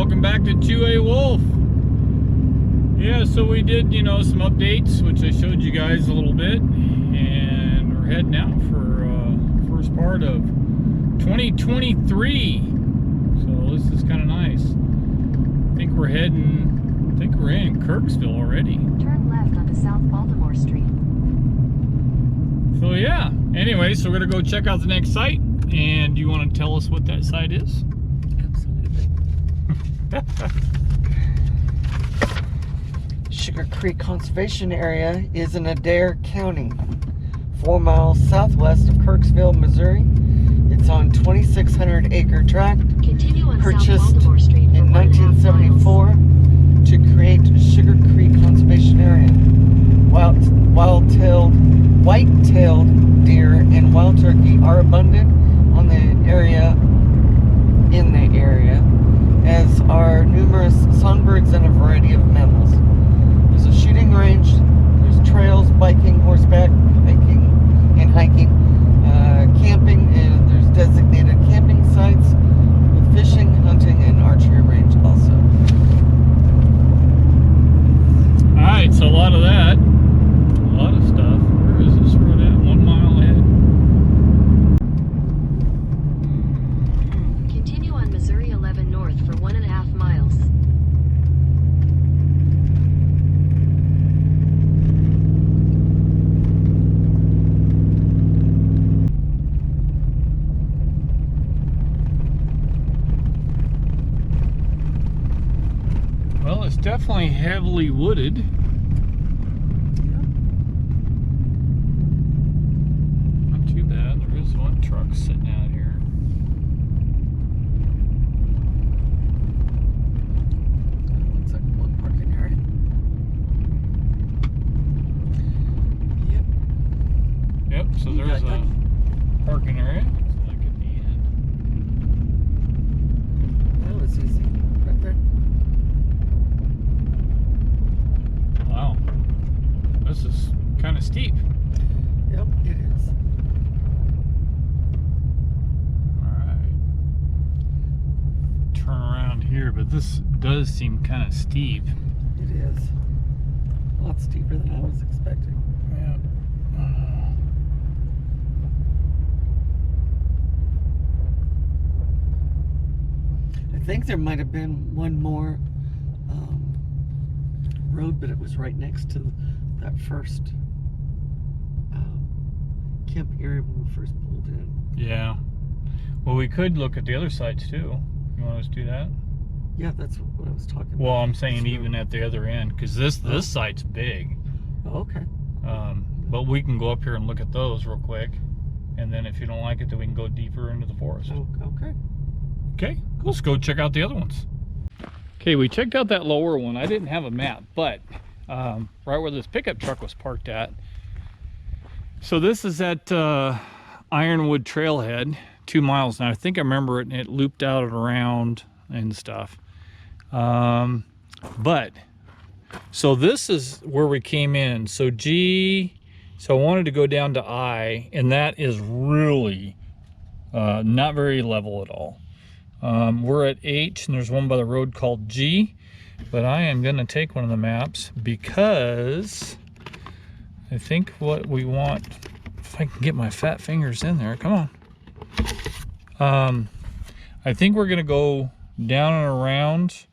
welcome back to 2A Wolf. Yeah, so we did, some updates, which I showed you guys a little bit, and we're heading out for first part of 2023. So this is kind of nice. I think we're in Kirksville already. Turn left onto South Baltimore Street. So yeah, anyway, so we're gonna go check out the next site. And do you want to tell us what that site is? Absolutely. Sugar Creek Conservation Area is in Adair County, 4 miles southwest of Kirksville, Missouri. It's on 2,600 acre tract, Continue on South purchased Baltimore Street for in 1974 to create Sugar Creek Conservation Area. White-tailed deer and wild turkey are abundant in the area, as are numerous songbirds and a variety of mammals. There's a shooting range, there's trails, biking, horseback, hiking, camping, and there's designated camping sites with fishing, hunting, and archery range also. Alright, so a lot of that. A lot of stuff. Where is this road at? 1 mile ahead. Continue on Missouri 11 north for 1.5 miles. Well, it's definitely heavily wooded. Not too bad. There is one truck sitting out here. Looks like one parking area. Yep, so there's a parking area. It's like at the end. That was easy. Right there. Wow. This is kind of steep. Yep, it is. Alright. Turn around here, but this does seem kind of steep. It is. A lot steeper than I was expecting. Yeah. I think there might have been one more road, but it was right next to that first camping area when we first pulled in. Yeah. Well, we could look at the other sites too. You want us to do that? Yeah, that's what I was talking about. Well, I'm saying So- even at the other end, because this site's big. Oh, okay. But we can go up here and look at those real quick, and then if you don't like it, then we can go deeper into the forest. Oh, okay. Okay, let's go check out the other ones. Okay, we checked out that lower one. I didn't have a map, but right where this pickup truck was parked at. So this is at Ironwood Trailhead, 2 miles. Now I think I remember it, and it looped out and around and stuff. But so this is where we came in. So so I wanted to go down to I, and that is really not very level at all. We're at H, and there's one by the road called G, but I am going to take one of the maps because I think what we want, if I can get my fat fingers in there, come on. I think we're going to go down and around,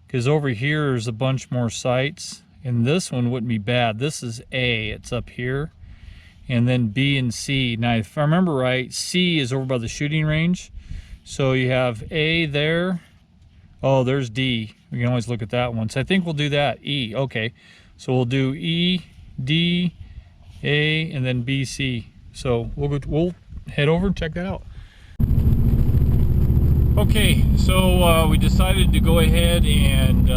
because over here is a bunch more sites, and this one wouldn't be bad. This is A, it's up here, and then B and C. Now, if I remember right, C is over by the shooting range. So you have A there. Oh, there's D. We can always look at that one. So I think we'll do that. E. Okay. So we'll do E, D, A, and then B, C. So we'll head over and check that out. Okay, so we decided to go ahead and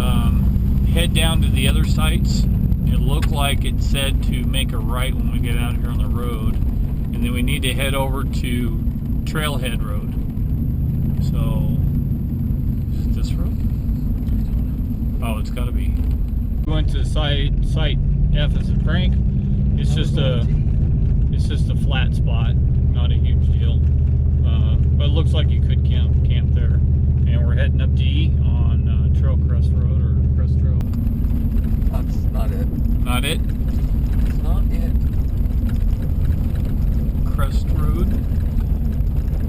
head down to the other sites. It looked like it said to make a right when we get out here on the road, and then we need to head over to Trailhead Road. So, is this road? Oh, it's got to be. We went to site F as in Frank. It's just a flat spot, not a huge deal. But it looks like you could camp there. And we're heading up to E on Trail Crest Road or Crest Trail? That's not it. Not it? It's not it. Crest Road?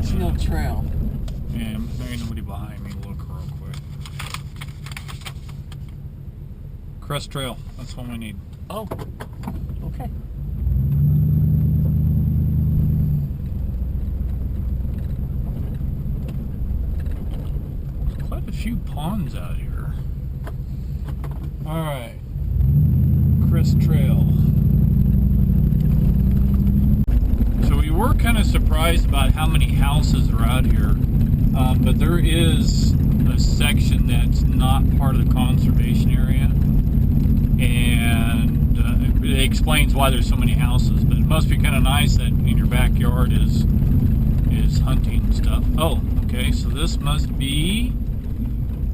Shield Trail. Yeah, there ain't nobody behind me. Look real quick. Crest Trail. That's what we need. Oh, okay. Quite a few ponds out here. Alright. Crest Trail. So we were kind of surprised about how many houses are out here. But there is a section that's not part of the conservation area. And it explains why there's so many houses. But it must be kind of nice that in your backyard is hunting stuff. Oh, okay. So this must be...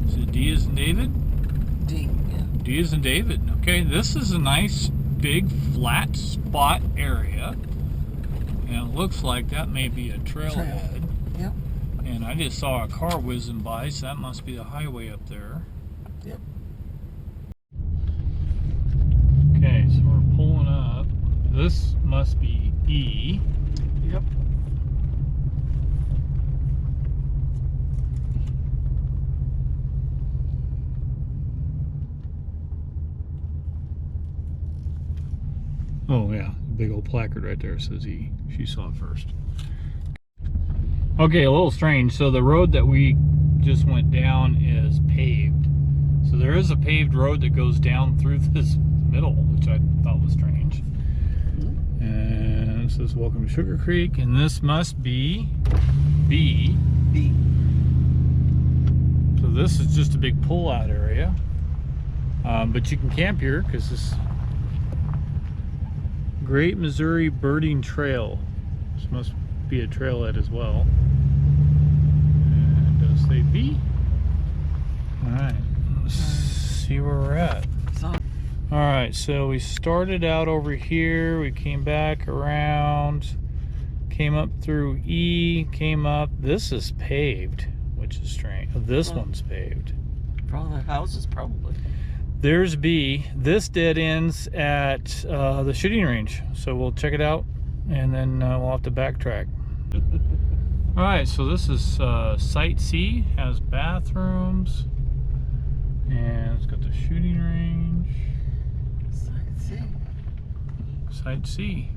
Is it D as in David? D, yeah. D as in David. Okay, this is a nice big flat spot area. And it looks like that may be a trailhead. Yep. And I just saw a car whizzing by, so that must be the highway up there. Yep. Okay, so we're pulling up. This must be E. Yep. Oh yeah, big old placard right there says E. She saw it first. Okay, a little strange. So the road that we just went down is paved. So there is a paved road that goes down through this middle, which I thought was strange. And it says welcome to Sugar Creek, and this must be B. B. So this is just a big pull-out area. But you can camp here because this Great Missouri Birding Trail. This must be a trailhead as well. And does say B. Alright, let's see where we're at. Alright, so we started out over here, we came back around, came up through E, came up. This is paved, which is strange. This one's paved. Probably the houses, probably. There's B. This dead ends at the shooting range, so we'll check it out and then we'll have to backtrack. All right, so this is Site C, has bathrooms, and it's got the shooting range. Site C. Site C.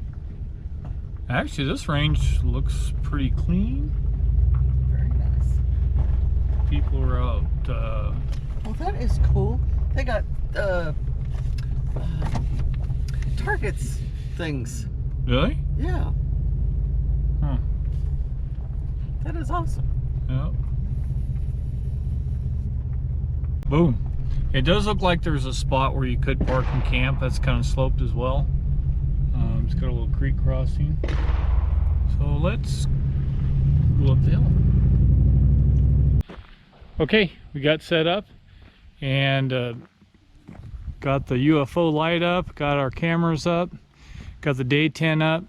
Actually, this range looks pretty clean. Very nice. People are out. Well, that is cool. They got targets things. Really? Yeah. Huh. That is awesome. Yep. Boom. It does look like there's a spot where you could park and camp. That's kind of sloped as well. It's got a little creek crossing. So let's go up the hill. Okay, we got set up and got the UFO light up, got our cameras up, got the day tent up.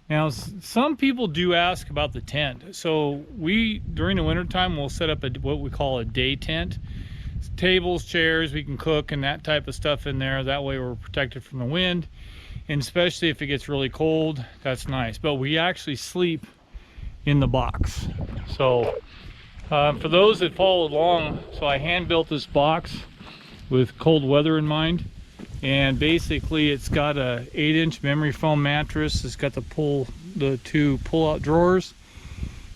Now, some people do ask about the tent. So we, during the winter time, we'll set up what we call a day tent. It's tables, chairs, we can cook and that type of stuff in there. That way we're protected from the wind. And especially if it gets really cold, that's nice. But we actually sleep in the box. So for those that followed along, so I hand built this box with cold weather in mind. And basically it's got a 8-inch memory foam mattress. It's got the two pull-out drawers,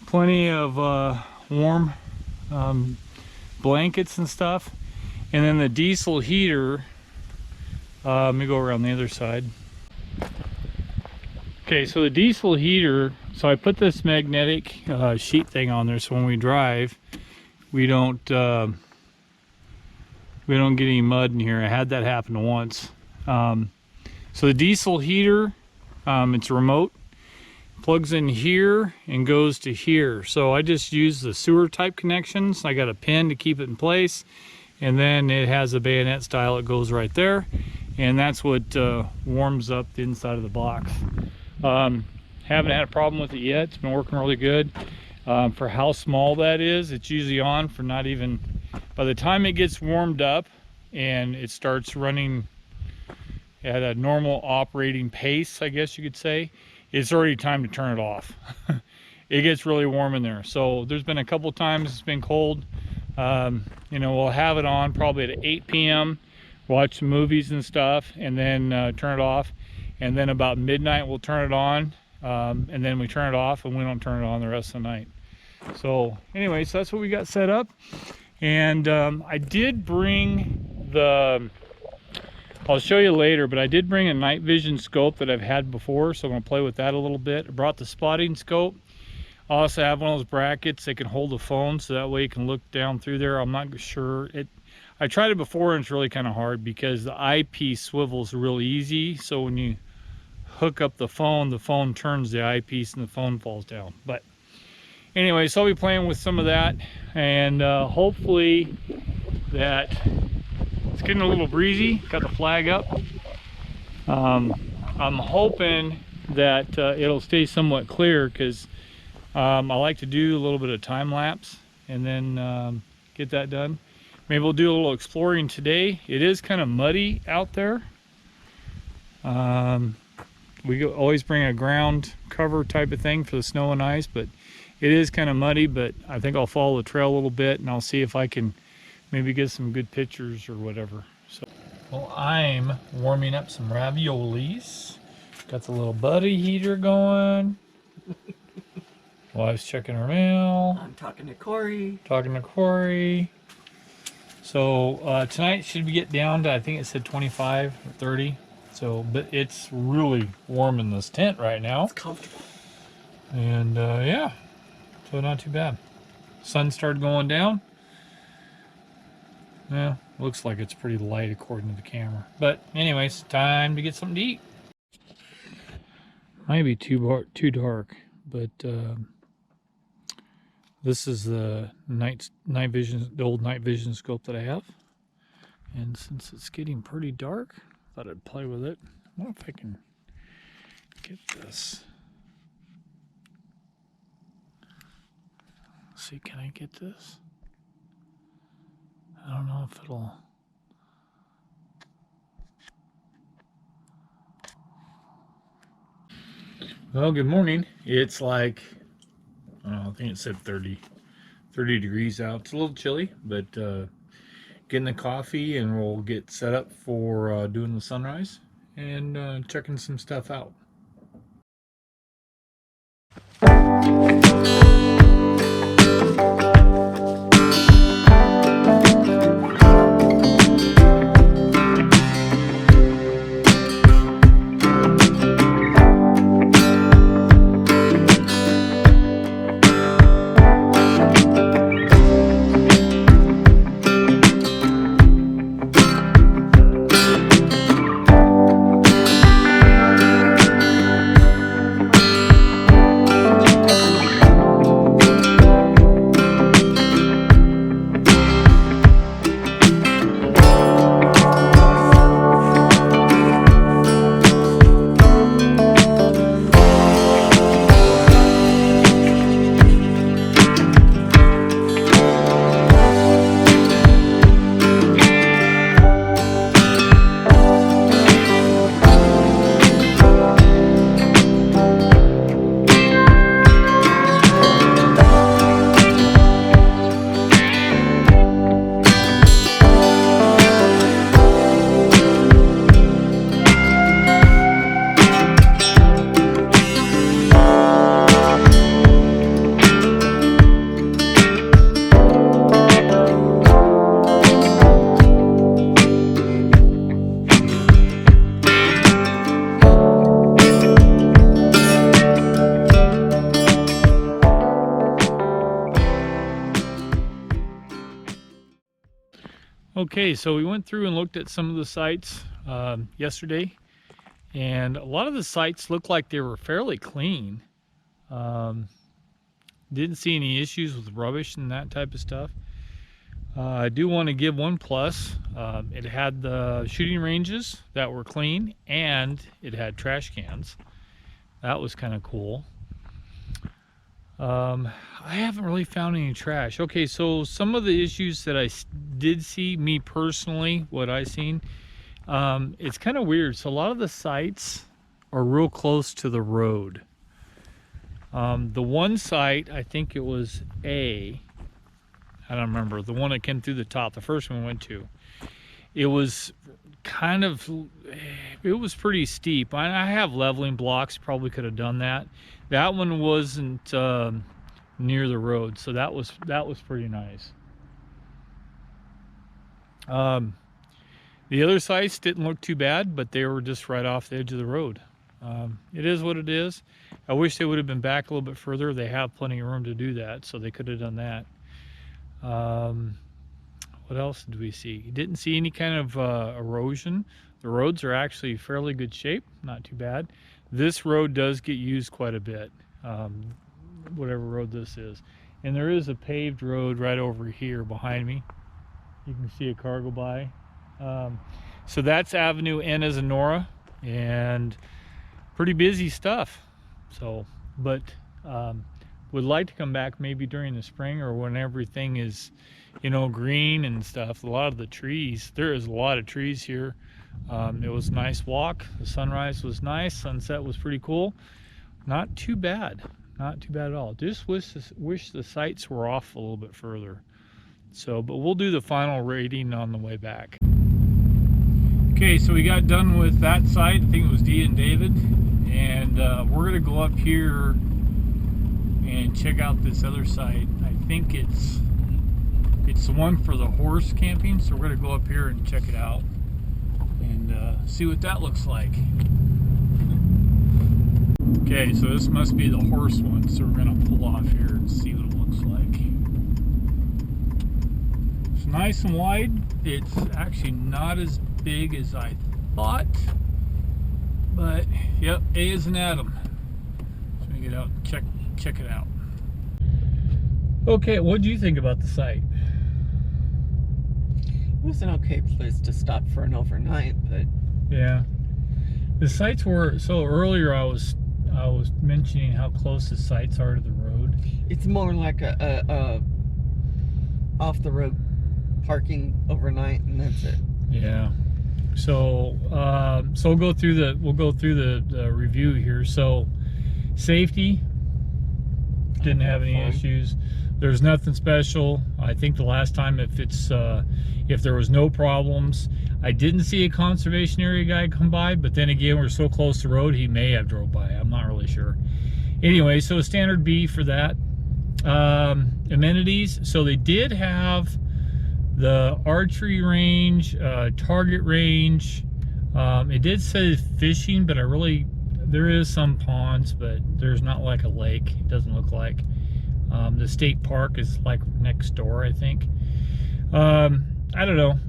plenty of warm blankets and stuff, and then the diesel heater. Let me go around the other side. Okay, so the diesel heater, so I put this magnetic sheet thing on there so when we drive we don't get any mud in here. I had that happen once. So the diesel heater, it's remote, plugs in here and goes to here. So I just use the sewer type connections. I got a pin to keep it in place, and then it has a bayonet style. It goes right there, and that's what warms up the inside of the box. Haven't had a problem with it yet. It's been working really good. For how small that is, it's usually on for not even By the time it gets warmed up and it starts running at a normal operating pace, I guess you could say, it's already time to turn it off. It gets really warm in there. So there's been a couple times it's been cold. You know, we'll have it on probably at 8 p.m. watch some movies and stuff, and then turn it off. And then about midnight we'll turn it on, and then we turn it off, and we don't turn it on the rest of the night. So anyways, that's what we got set up. And I did bring the, I'll show you later, but I did bring a night vision scope that I've had before, so I'm going to play with that a little bit. I brought the spotting scope. I also have one of those brackets that can hold the phone, so that way you can look down through there. I'm not sure. I tried it before, and it's really kind of hard because the eyepiece swivels real easy. So when you hook up the phone turns the eyepiece and the phone falls down. But anyway, so I'll be playing with some of that, and hopefully that it's getting a little breezy. Got the flag up. I'm hoping that it'll stay somewhat clear, because I like to do a little bit of time lapse and then get that done. Maybe we'll do a little exploring today. It is kind of muddy out there. We always bring a ground cover type of thing for the snow and ice, but it is kind of muddy. But I think I'll follow the trail a little bit, and I'll see if I can maybe get some good pictures or whatever. So, well, I'm warming up some raviolis. Got the little buddy heater going. Wife's checking her mail. I'm talking to Corey. So tonight should we get down to, I think it said 25 or 30. So, but it's really warm in this tent right now. It's comfortable. And yeah, so not too bad. Sun started going down. Yeah, looks like it's pretty light according to the camera. But anyways, time to get something to eat. Might be too dark, but this is the night vision, the old night vision scope that I have. And since it's getting pretty dark, I thought I'd play with it. I wonder if I can get this. Let's see, can I get this? I don't know if it'll. Well, good morning. It's like, I don't know, I think it said 30 degrees out. It's a little chilly, but getting the coffee, and we'll get set up for doing the sunrise and checking some stuff out. Okay, so we went through and looked at some of the sites yesterday, and a lot of the sites looked like they were fairly clean. Didn't see any issues with rubbish and that type of stuff. I do want to give one plus. It had the shooting ranges that were clean, and it had trash cans. That was kind of cool. I haven't really found any trash. Okay, so some of the issues that I did see, me personally, what I seen, it's kind of weird. So a lot of the sites are real close to the road. The one site, I think it was I don't remember, the one that came through the top, the first one we went to, it was pretty steep. I have leveling blocks, probably could have done that. That one wasn't near the road, so that was pretty nice. The other sites didn't look too bad, but they were just right off the edge of the road. It is what it is. I wish they would have been back a little bit further. They have plenty of room to do that, so they could have done that. What else did we see? Didn't see any kind of erosion. The roads are actually fairly good shape, not too bad. This road does get used quite a bit, whatever road this is. And there is a paved road right over here behind me. You can see a car go by. So that's Avenue N as in Nora, and pretty busy stuff. So, but would like to come back maybe during the spring or when everything is, you know, green and stuff. A lot of the trees, there is a lot of trees here. It was a nice walk. The sunrise was nice. Sunset was pretty cool. Not too bad. Not too bad at all. Just wish the sights were off a little bit further. So, but we'll do the final rating on the way back. Okay, so we got done with that site. I think it was Dee and David. And we're gonna go up here and check out this other site. I think it's the one for the horse camping. So we're gonna go up here and check it out and see what that looks like. Okay, so this must be the horse one. So we're gonna pull off here and see what it looks like. It's nice and wide. It's actually not as big as I thought, but yep, A is an Adam. So we get out and check it out. Okay, what do you think about the site? It was an okay place to stop for an overnight, but yeah, the sites were, so earlier I was mentioning how close the sites are to the road. it's more like a off the road parking overnight, and that's it. Yeah. So we'll go through the review here. So safety, didn't have any issues. There's nothing special. I think the last time, if there was no problems, I didn't see a conservation area guy come by, but then again, we're so close to the road, he may have drove by. I'm not really sure. Anyway, so standard B for that. Amenities. So they did have the archery range, target range. It did say fishing, but there is some ponds, but there's not like a lake. It doesn't look like. The state park is like next door, I think. I don't know.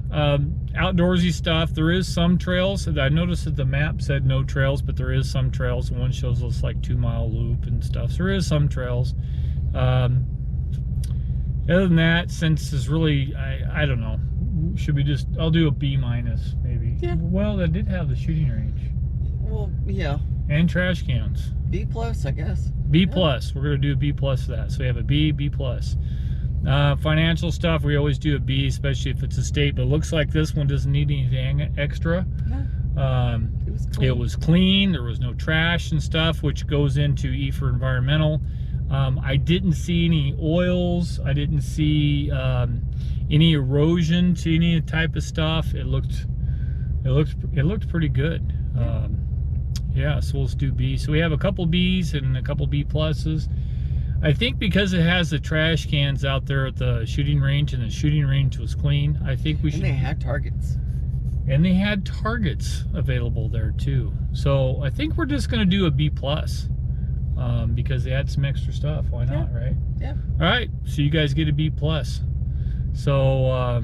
Outdoorsy stuff. There is some trails. I noticed that the map said no trails, but there is some trails. One shows us like 2-mile loop and stuff. So there is some trails. Other than that, since it's really, I don't know. Should we just, I'll do a B- maybe. Yeah. Well, that did have the shooting range. Well, yeah. And trash cans. B+, I guess. B+. We're going to do a B+ for that. So we have a B+. Financial stuff, we always do a B, especially if it's a state, but it looks like this one doesn't need anything extra. No. It was clean. There was no trash and stuff, which goes into E for environmental. I didn't see any oils. I didn't see any erosion to any type of stuff. It looked pretty good. Yeah, so let's do B. So we have a couple B's and a couple B+. I think because it has the trash cans out there at the shooting range, and the shooting range was clean, I think we should. And they had targets. And they had targets available there too. So I think we're just going to do a B+, because they had some extra stuff. Why not, right? Yeah. All right, so you guys get a B+. So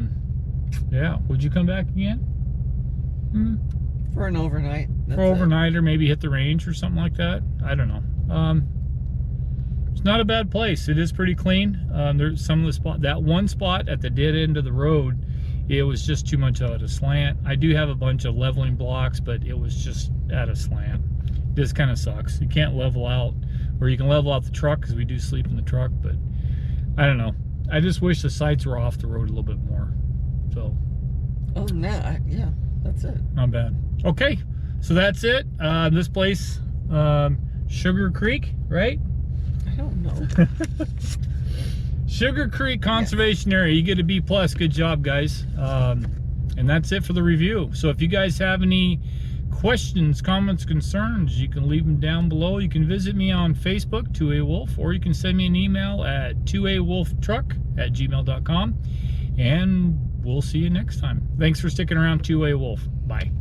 yeah, would you come back again? For an overnight. For overnight, or maybe hit the range or something like that. I don't know. It's not a bad place. It is pretty clean. There's some of the spot, that one spot at the dead end of the road, it was just too much at a slant. I do have a bunch of leveling blocks, but it was just at a slant. This kind of sucks. You can't level out or you can level out the truck because we do sleep in the truck. But I don't know. I just wish the sights were off the road a little bit more. So. Oh, no, yeah, that's it. Not bad. Okay, so that's it. This place, Sugar Creek, right? I don't know. Sugar Creek Conservation Area. You get a B+. Good job, guys. And that's it for the review. So if you guys have any questions, comments, concerns, you can leave them down below. You can visit me on Facebook, 2A Wolf, or you can send me an email at 2awolftruck@gmail.com. And we'll see you next time. Thanks for sticking around, 2A Wolf. Bye.